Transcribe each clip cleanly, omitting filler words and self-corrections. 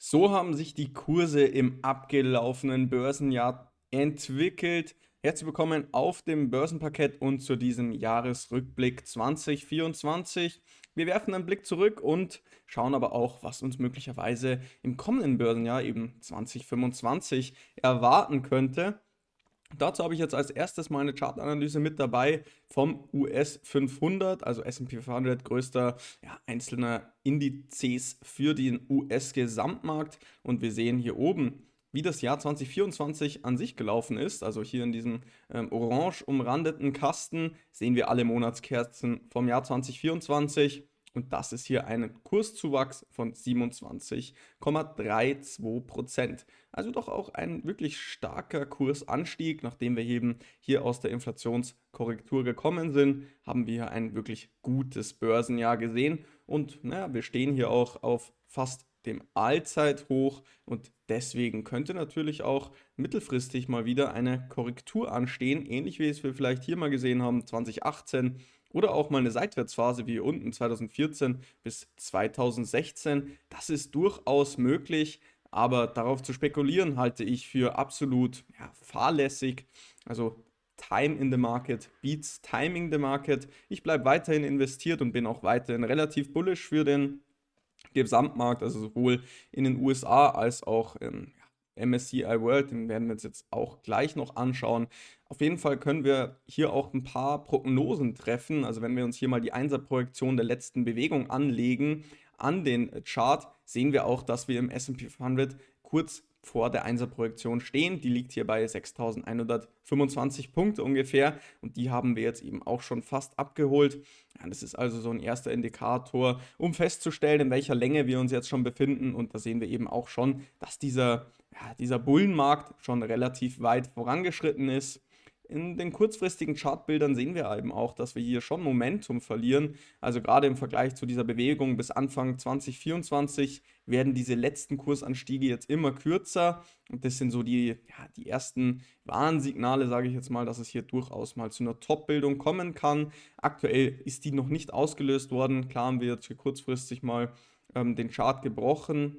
So haben sich die Kurse im abgelaufenen Börsenjahr entwickelt. Herzlich willkommen auf dem Börsenparkett und zu diesem Jahresrückblick 2024. Wir werfen einen Blick zurück und schauen aber auch, was uns möglicherweise im kommenden Börsenjahr, eben 2025, erwarten könnte. Dazu habe ich jetzt als erstes mal eine Chartanalyse mit dabei vom US 500, also S&P 500, größter einzelner Indizes für den US-Gesamtmarkt. Und wir sehen hier oben, wie das Jahr 2024 an sich gelaufen ist. Also hier in diesem orange umrandeten Kasten sehen wir alle Monatskerzen vom Jahr 2024. Und das ist hier ein Kurszuwachs von 27,32%. Also doch auch ein wirklich starker Kursanstieg. Nachdem wir eben hier aus der Inflationskorrektur gekommen sind, haben wir hier ein wirklich gutes Börsenjahr gesehen. Und naja, wir stehen hier auch auf fast dem Allzeithoch und deswegen könnte natürlich auch mittelfristig mal wieder eine Korrektur anstehen, ähnlich wie es wir vielleicht hier mal gesehen haben 2018 oder auch mal eine Seitwärtsphase wie hier unten 2014 bis 2016. Das ist durchaus möglich. Aber darauf zu spekulieren, halte ich für absolut fahrlässig. Also Time in the Market beats Timing the Market. Ich bleibe weiterhin investiert und bin auch weiterhin relativ bullish für den Gesamtmarkt, also sowohl in den USA als auch im MSCI World, den werden wir uns jetzt auch gleich noch anschauen. Auf jeden Fall können wir hier auch ein paar Prognosen treffen. Also wenn wir uns hier mal die Einserprojektion der letzten Bewegung anlegen an den Chart, sehen wir auch, dass wir im S&P 500 kurz vor der Einserprojektion stehen. Die liegt hier bei 6.125 Punkte ungefähr und die haben wir jetzt eben auch schon fast abgeholt. Ja, das ist also so ein erster Indikator, um festzustellen, in welcher Länge wir uns jetzt schon befinden. Und da sehen wir eben auch schon, dass dieser Bullenmarkt schon relativ weit vorangeschritten ist. In den kurzfristigen Chartbildern sehen wir eben auch, dass wir hier schon Momentum verlieren. Also gerade im Vergleich zu dieser Bewegung bis Anfang 2024 werden diese letzten Kursanstiege jetzt immer kürzer. Und das sind so die ersten Warnsignale, sage ich jetzt mal, dass es hier durchaus mal zu einer Top-Bildung kommen kann. Aktuell ist die noch nicht ausgelöst worden. Klar haben wir jetzt hier kurzfristig mal den Chart gebrochen.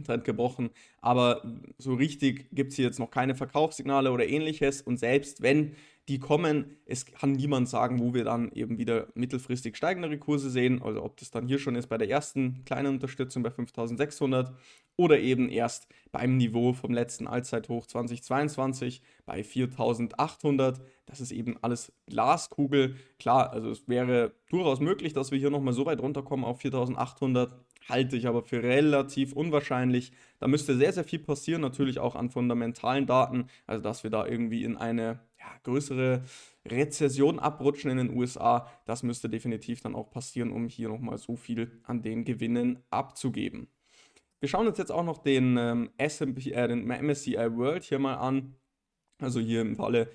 Trend gebrochen, aber so richtig gibt es hier jetzt noch keine Verkaufssignale oder ähnliches und selbst wenn die kommen, es kann niemand sagen, wo wir dann eben wieder mittelfristig steigendere Kurse sehen, also ob das dann hier schon ist bei der ersten kleinen Unterstützung bei 5600 oder eben erst beim Niveau vom letzten Allzeithoch 2022 bei 4800. Das ist eben alles Glaskugel. Klar, also es wäre durchaus möglich, dass wir hier nochmal so weit runterkommen auf 4800, halte ich aber für relativ unwahrscheinlich. Da müsste sehr, sehr viel passieren, natürlich auch an fundamentalen Daten, also dass wir da irgendwie in eine größere Rezession abrutschen in den USA. Das müsste definitiv dann auch passieren, um hier nochmal so viel an den Gewinnen abzugeben. Wir schauen uns jetzt auch noch den, den MSCI World hier mal an. Also hier im Falle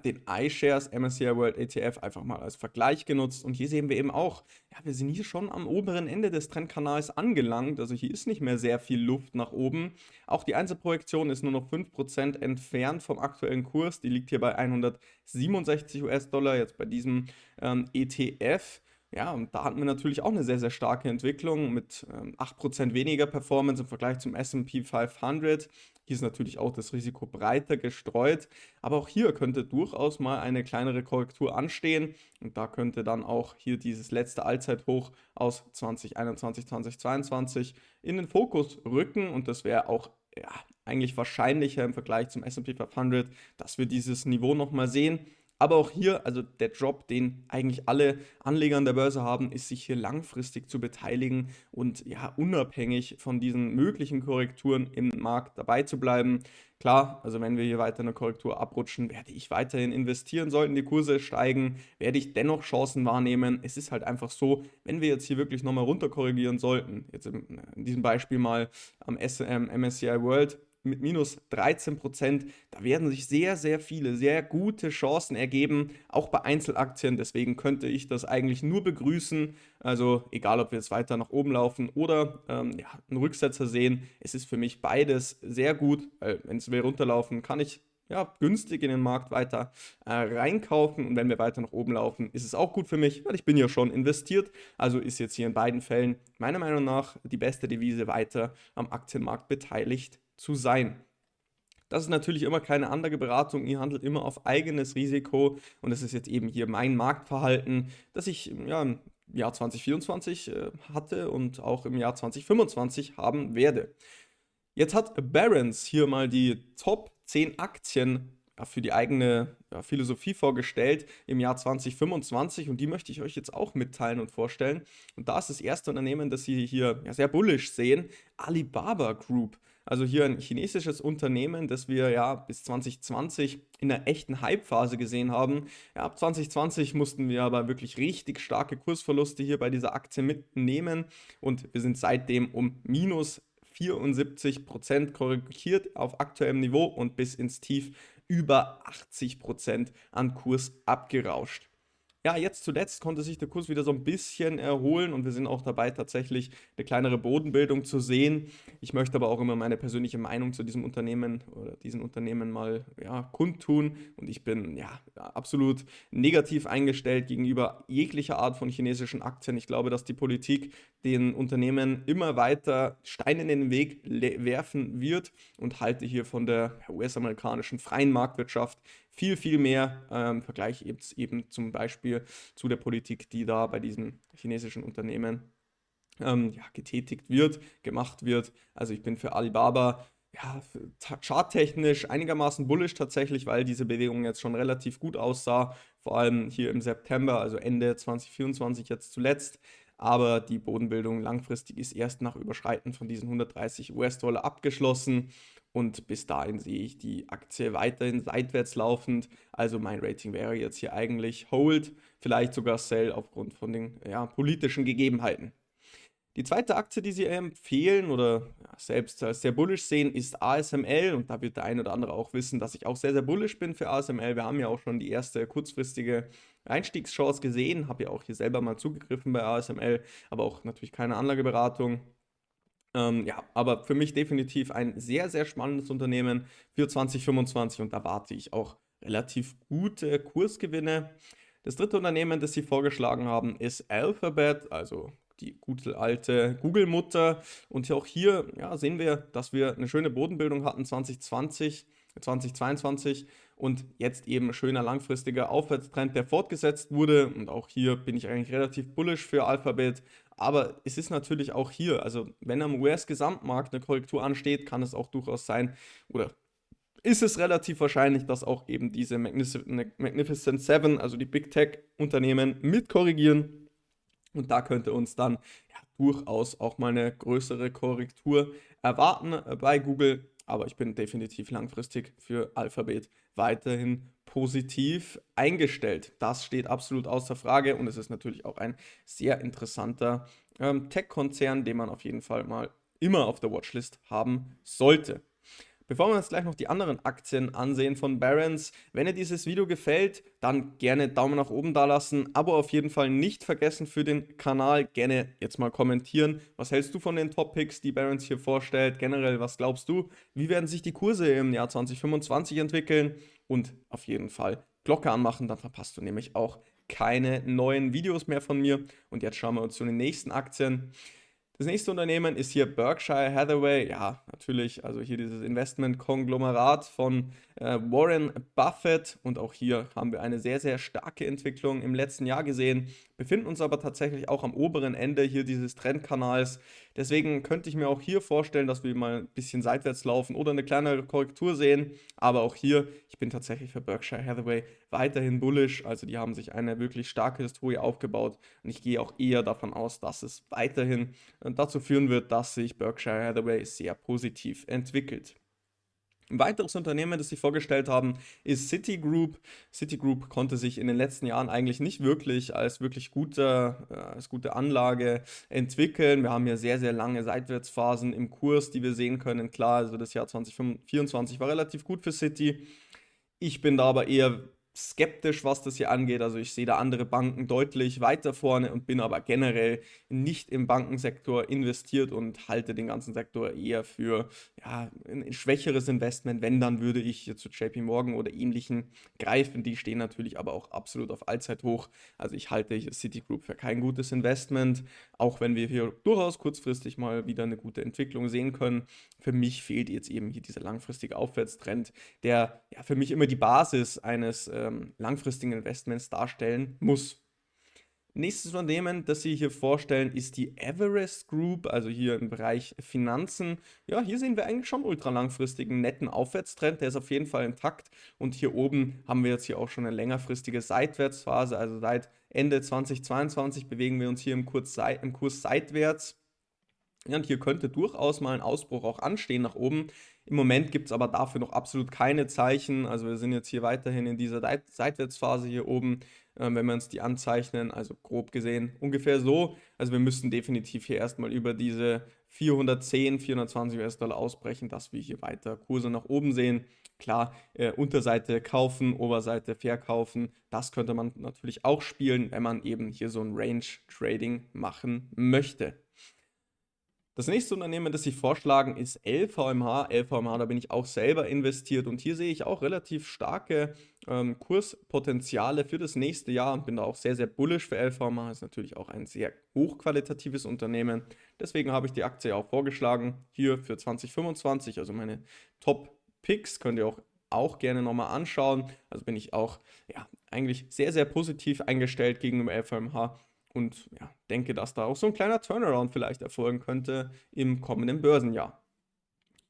den iShares MSCI World ETF einfach mal als Vergleich genutzt. Und hier sehen wir eben auch, ja, wir sind hier schon am oberen Ende des Trendkanals angelangt. Also hier ist nicht mehr sehr viel Luft nach oben. Auch die Einzelprojektion ist nur noch 5% entfernt vom aktuellen Kurs. Die liegt hier bei 167 US-Dollar, jetzt bei diesem ETF. Ja, und da hatten wir natürlich auch eine sehr, sehr starke Entwicklung mit 8% weniger Performance im Vergleich zum S&P 500. Hier ist natürlich auch das Risiko breiter gestreut, aber auch hier könnte durchaus mal eine kleinere Korrektur anstehen und da könnte dann auch hier dieses letzte Allzeithoch aus 2021, 2022 in den Fokus rücken und das wäre auch eigentlich wahrscheinlicher im Vergleich zum S&P 500, dass wir dieses Niveau nochmal sehen. Aber auch hier, also der Job, den eigentlich alle Anleger an der Börse haben, ist, sich hier langfristig zu beteiligen und ja, unabhängig von diesen möglichen Korrekturen im Markt dabei zu bleiben. Klar, also wenn wir hier weiter eine Korrektur abrutschen, werde ich weiterhin investieren. Sollten die Kurse steigen, werde ich dennoch Chancen wahrnehmen. Es ist halt einfach so, wenn wir jetzt hier wirklich nochmal runter korrigieren sollten, jetzt in diesem Beispiel mal am MSCI World, mit minus 13%. Da werden sich sehr, sehr viele, sehr gute Chancen ergeben, auch bei Einzelaktien. Deswegen könnte ich das eigentlich nur begrüßen. Also egal, ob wir jetzt weiter nach oben laufen oder einen Rücksetzer sehen, es ist für mich beides sehr gut, weil wenn es wir runterlaufen, kann ich ja, günstig in den Markt weiter reinkaufen. Und wenn wir weiter nach oben laufen, ist es auch gut für mich, weil ich bin ja schon investiert. Also ist jetzt hier in beiden Fällen meiner Meinung nach die beste Devise, weiter am Aktienmarkt beteiligt zu sein. Das ist natürlich immer keine Anlageberatung, ihr handelt immer auf eigenes Risiko und das ist jetzt eben hier mein Marktverhalten, das ich ja, im Jahr 2024 hatte und auch im Jahr 2025 haben werde. Jetzt hat Barron's hier mal die Top 10 Aktien ja, für die eigene ja, Philosophie vorgestellt im Jahr 2025 und die möchte ich euch jetzt auch mitteilen und vorstellen. Und da ist das erste Unternehmen, das Sie hier ja, sehr bullisch sehen, Alibaba Group. Also hier ein chinesisches Unternehmen, das wir ja bis 2020 in einer echten Hype-Phase gesehen haben. Ja, ab 2020 mussten wir aber wirklich richtig starke Kursverluste hier bei dieser Aktie mitnehmen und wir sind seitdem um minus 74% korrigiert auf aktuellem Niveau und bis ins Tief über 80% an Kurs abgerauscht. Ja, jetzt zuletzt konnte sich der Kurs wieder so ein bisschen erholen und wir sind auch dabei, tatsächlich eine kleinere Bodenbildung zu sehen. Ich möchte aber auch immer meine persönliche Meinung zu diesem Unternehmen oder diesen Unternehmen mal ja, kundtun und ich bin ja absolut negativ eingestellt gegenüber jeglicher Art von chinesischen Aktien. Ich glaube, dass die Politik den Unternehmen immer weiter Steine in den Weg werfen wird und halte hier von der US-amerikanischen freien Marktwirtschaft viel, viel mehr im Vergleich eben zum Beispiel zu der Politik, die da bei diesen chinesischen Unternehmen ja, getätigt wird, gemacht wird. Also ich bin für Alibaba ja, charttechnisch einigermaßen bullish tatsächlich, weil diese Bewegung jetzt schon relativ gut aussah, vor allem hier im September, also Ende 2024 jetzt zuletzt. Aber die Bodenbildung langfristig ist erst nach Überschreiten von diesen 130 US-Dollar abgeschlossen. Und bis dahin sehe ich die Aktie weiterhin seitwärts laufend. Also mein Rating wäre jetzt hier eigentlich Hold, vielleicht sogar Sell aufgrund von den ja, politischen Gegebenheiten. Die zweite Aktie, die Sie empfehlen oder ja, selbst als sehr bullish sehen, ist ASML. Und da wird der ein oder andere auch wissen, dass ich auch sehr, sehr bullish bin für ASML. Wir haben ja auch schon die erste kurzfristige Einstiegschance gesehen. Habe ja auch hier selber mal zugegriffen bei ASML, aber auch natürlich keine Anlageberatung. Ja, aber für mich definitiv ein sehr, sehr spannendes Unternehmen für 2025 und da warte ich auch relativ gute Kursgewinne. Das dritte Unternehmen, das Sie vorgeschlagen haben, ist Alphabet, also die gute alte Google-Mutter. Und auch hier ja, sehen wir, dass wir eine schöne Bodenbildung hatten 2020, 2022 und jetzt eben ein schöner langfristiger Aufwärtstrend, der fortgesetzt wurde. Und auch hier bin ich eigentlich relativ bullish für Alphabet. Aber es ist natürlich auch hier, also wenn am US-Gesamtmarkt eine Korrektur ansteht, kann es auch durchaus sein, oder ist es relativ wahrscheinlich, dass auch eben diese Magnificent Seven, also die Big Tech-Unternehmen, mit korrigieren. Und da könnte uns dann ja, durchaus auch mal eine größere Korrektur erwarten bei Google. Aber ich bin definitiv langfristig für Alphabet weiterhin positiv eingestellt. Das steht absolut außer Frage und es ist natürlich auch ein sehr interessanter Tech-Konzern, den man auf jeden Fall mal immer auf der Watchlist haben sollte. Bevor wir uns gleich noch die anderen Aktien ansehen von Barron's, wenn dir dieses Video gefällt, dann gerne Daumen nach oben da lassen, Abo auf jeden Fall nicht vergessen für den Kanal, gerne jetzt mal kommentieren. Was hältst du von den Top-Picks, die Barron's hier vorstellt? Generell, was glaubst du? Wie werden sich die Kurse im Jahr 2025 entwickeln? Und auf jeden Fall Glocke anmachen, dann verpasst du nämlich auch keine neuen Videos mehr von mir. Und jetzt schauen wir uns zu den nächsten Aktien. Das nächste Unternehmen ist hier Berkshire Hathaway. Ja, natürlich, also hier dieses Investment-Konglomerat von Warren Buffett. Und auch hier haben wir eine sehr, sehr starke Entwicklung im letzten Jahr gesehen, befinden uns aber tatsächlich auch am oberen Ende hier dieses Trendkanals. Deswegen könnte ich mir auch hier vorstellen, dass wir mal ein bisschen seitwärts laufen oder eine kleinere Korrektur sehen. Aber auch hier, ich bin tatsächlich für Berkshire Hathaway weiterhin bullish. Also die haben sich eine wirklich starke Historie aufgebaut. Und ich gehe auch eher davon aus, dass es weiterhin dazu führen wird, dass sich Berkshire Hathaway sehr positiv entwickelt. Ein weiteres Unternehmen, das sie vorgestellt haben, ist Citigroup. Citigroup konnte sich in den letzten Jahren eigentlich nicht wirklich als wirklich als gute Anlage entwickeln. Wir haben hier sehr, sehr lange Seitwärtsphasen im Kurs, die wir sehen können. Klar, also das Jahr 2024 war relativ gut für Citi. Ich bin da aber eher skeptisch, was das hier angeht. Also ich sehe da andere Banken deutlich weiter vorne und bin aber generell nicht im Bankensektor investiert und halte den ganzen Sektor eher für ja, ein schwächeres Investment. Wenn, dann würde ich hier zu JP Morgan oder ähnlichen greifen. Die stehen natürlich aber auch absolut auf Allzeithoch. Also ich halte hier Citigroup für kein gutes Investment, auch wenn wir hier durchaus kurzfristig mal wieder eine gute Entwicklung sehen können. Für mich fehlt jetzt eben hier dieser langfristige Aufwärtstrend, der ja für mich immer die Basis eines langfristigen Investments darstellen muss. Nächstes Unternehmen, das Sie hier vorstellen, ist die Everest Group, also hier im Bereich Finanzen. Ja, hier sehen wir eigentlich schon ultra langfristigen netten Aufwärtstrend, der ist auf jeden Fall intakt. Und hier oben haben wir jetzt hier auch schon eine längerfristige Seitwärtsphase, also seit Ende 2022 bewegen wir uns hier im Kurs seitwärts. Ja, und hier könnte durchaus mal ein Ausbruch auch anstehen nach oben. Im Moment gibt es aber dafür noch absolut keine Zeichen. Also wir sind jetzt hier weiterhin in dieser Seitwärtsphase hier oben, wenn wir uns die anzeichnen. Also grob gesehen ungefähr so. Also wir müssten definitiv hier erstmal über diese 410, 420 US-Dollar ausbrechen, dass wir hier weiter Kurse nach oben sehen. Klar, Unterseite kaufen, Oberseite verkaufen. Das könnte man natürlich auch spielen, wenn man eben hier so ein Range-Trading machen möchte. Das nächste Unternehmen, das Sie vorschlagen, ist LVMH. LVMH, da bin ich auch selber investiert und hier sehe ich auch relativ starke Kurspotenziale für das nächste Jahr und bin da auch sehr, sehr bullish für LVMH. Ist natürlich auch ein sehr hochqualitatives Unternehmen. Deswegen habe ich die Aktie auch vorgeschlagen, hier für 2025. Also meine Top-Picks könnt ihr auch gerne nochmal anschauen. Also bin ich auch ja, eigentlich sehr, sehr positiv eingestellt gegenüber LVMH. Und ja, denke, dass da auch so ein kleiner Turnaround vielleicht erfolgen könnte im kommenden Börsenjahr.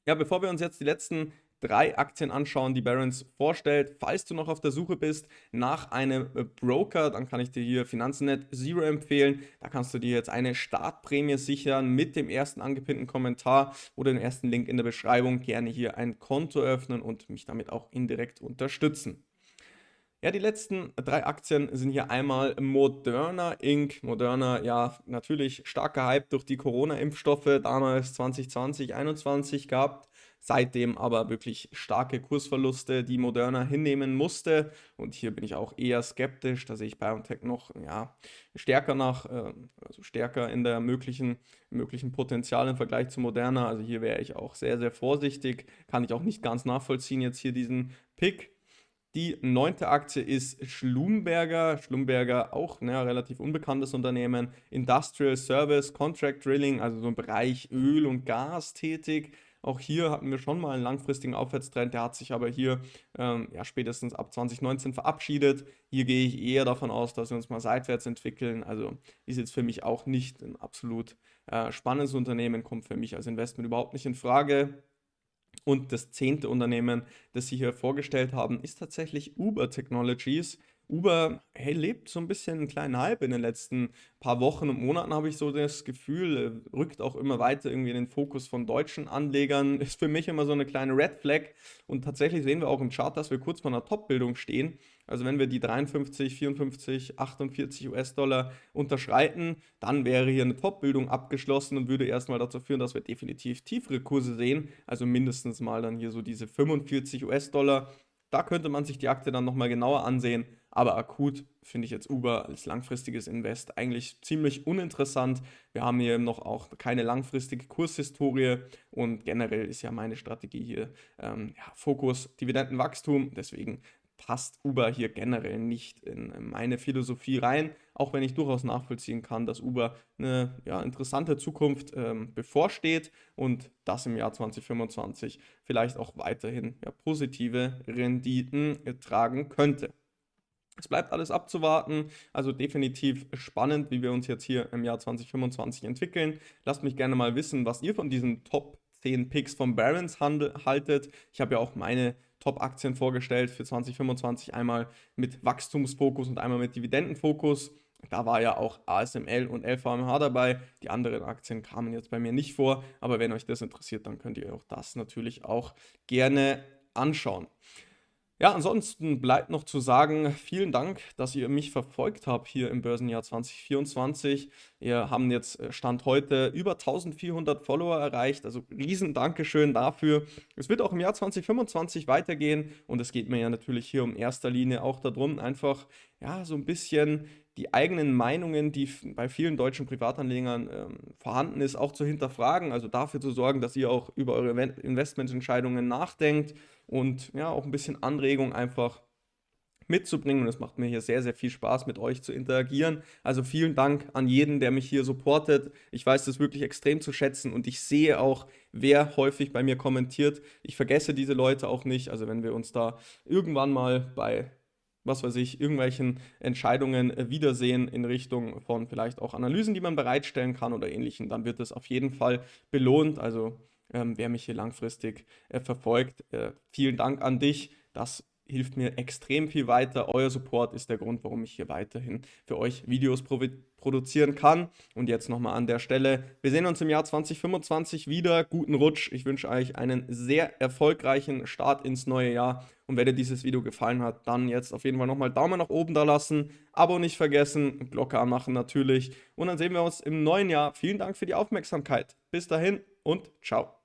Ja, bevor wir uns jetzt die letzten 3 Aktien anschauen, die Barron's vorstellt, falls du noch auf der Suche bist nach einem Broker, dann kann ich dir hier Finanznet Zero empfehlen. Da kannst du dir jetzt eine Startprämie sichern mit dem ersten angepinnten Kommentar oder dem ersten Link in der Beschreibung. Gerne hier ein Konto öffnen und mich damit auch indirekt unterstützen. Ja, die letzten 3 Aktien sind hier einmal Moderna Inc. Moderna, ja, natürlich stark gehypt durch die Corona-Impfstoffe, damals 2020, 2021 gehabt. Seitdem aber wirklich starke Kursverluste, die Moderna hinnehmen musste. Und hier bin ich auch eher skeptisch. Da sehe ich BioNTech noch ja, stärker also stärker in der möglichen Potenzial im Vergleich zu Moderna. Also hier wäre ich auch sehr, sehr vorsichtig. Kann ich auch nicht ganz nachvollziehen, jetzt hier diesen Pick. Die 9. Aktie ist Schlumberger. Schlumberger auch ein relativ unbekanntes Unternehmen. Industrial Service, Contract Drilling, also so im Bereich Öl und Gas tätig. Auch hier hatten wir schon mal einen langfristigen Aufwärtstrend, der hat sich aber hier ja, spätestens ab 2019 verabschiedet. Hier gehe ich eher davon aus, dass wir uns mal seitwärts entwickeln. Also ist jetzt für mich auch nicht ein absolut spannendes Unternehmen, kommt für mich als Investment überhaupt nicht in Frage. Und das 10. Unternehmen, das Sie hier vorgestellt haben, ist tatsächlich Uber Technologies. Uber, hey, lebt so ein bisschen einen kleinen Hype in den letzten paar Wochen und Monaten, habe ich so das Gefühl, rückt auch immer weiter irgendwie in den Fokus von deutschen Anlegern. Ist für mich immer so eine kleine Red Flag. Und tatsächlich sehen wir auch im Chart, dass wir kurz vor einer Top-Bildung stehen. Also wenn wir die 53, 54, 48 US-Dollar unterschreiten, dann wäre hier eine Top-Bildung abgeschlossen und würde erstmal dazu führen, dass wir definitiv tiefere Kurse sehen. Also mindestens mal dann hier so diese 45 US-Dollar. Da könnte man sich die Aktie dann nochmal genauer ansehen. Aber akut finde ich jetzt Uber als langfristiges Invest eigentlich ziemlich uninteressant. Wir haben hier noch auch keine langfristige Kurshistorie und generell ist ja meine Strategie hier ja, Fokus Dividendenwachstum. Deswegen passt Uber hier generell nicht in meine Philosophie rein, auch wenn ich durchaus nachvollziehen kann, dass Uber eine ja, interessante Zukunft bevorsteht und das im Jahr 2025 vielleicht auch weiterhin ja, positive Renditen tragen könnte. Es bleibt alles abzuwarten, also definitiv spannend, wie wir uns jetzt hier im Jahr 2025 entwickeln. Lasst mich gerne mal wissen, was ihr von diesen Top 10 Picks von Barron's haltet. Ich habe ja auch meine Top-Aktien vorgestellt für 2025, einmal mit Wachstumsfokus und einmal mit Dividendenfokus. Da war ja auch ASML und LVMH dabei. Die anderen Aktien kamen jetzt bei mir nicht vor, aber wenn euch das interessiert, dann könnt ihr auch das natürlich auch gerne anschauen. Ja, ansonsten bleibt noch zu sagen, vielen Dank, dass ihr mich verfolgt habt hier im Börsenjahr 2024. Wir haben jetzt Stand heute über 1400 Follower erreicht, also riesen Dankeschön dafür. Es wird auch im Jahr 2025 weitergehen und es geht mir ja natürlich hier in erster Linie auch darum, einfach ja so ein bisschen die eigenen Meinungen, die bei vielen deutschen Privatanlegern vorhanden ist, auch zu hinterfragen, also dafür zu sorgen, dass ihr auch über eure Investmententscheidungen nachdenkt und ja auch ein bisschen Anregung einfach mitzubringen. Und es macht mir hier sehr, sehr viel Spaß, mit euch zu interagieren. Also vielen Dank an jeden, der mich hier supportet. Ich weiß das wirklich extrem zu schätzen und ich sehe auch, wer häufig bei mir kommentiert. Ich vergesse diese Leute auch nicht. Also wenn wir uns da irgendwann mal bei, was weiß ich, irgendwelchen Entscheidungen wiedersehen in Richtung von vielleicht auch Analysen, die man bereitstellen kann oder ähnlichen, dann wird das auf jeden Fall belohnt. Also wer mich hier langfristig verfolgt, vielen Dank an dich. Das hilft mir extrem viel weiter. Euer Support ist der Grund, warum ich hier weiterhin für euch Videos produzieren kann. Und jetzt nochmal an der Stelle, wir sehen uns im Jahr 2025 wieder. Guten Rutsch. Ich wünsche euch einen sehr erfolgreichen Start ins neue Jahr. Und wenn dir dieses Video gefallen hat, dann jetzt auf jeden Fall nochmal Daumen nach oben da lassen, Abo nicht vergessen, Glocke anmachen natürlich. Und dann sehen wir uns im neuen Jahr. Vielen Dank für die Aufmerksamkeit. Bis dahin und ciao.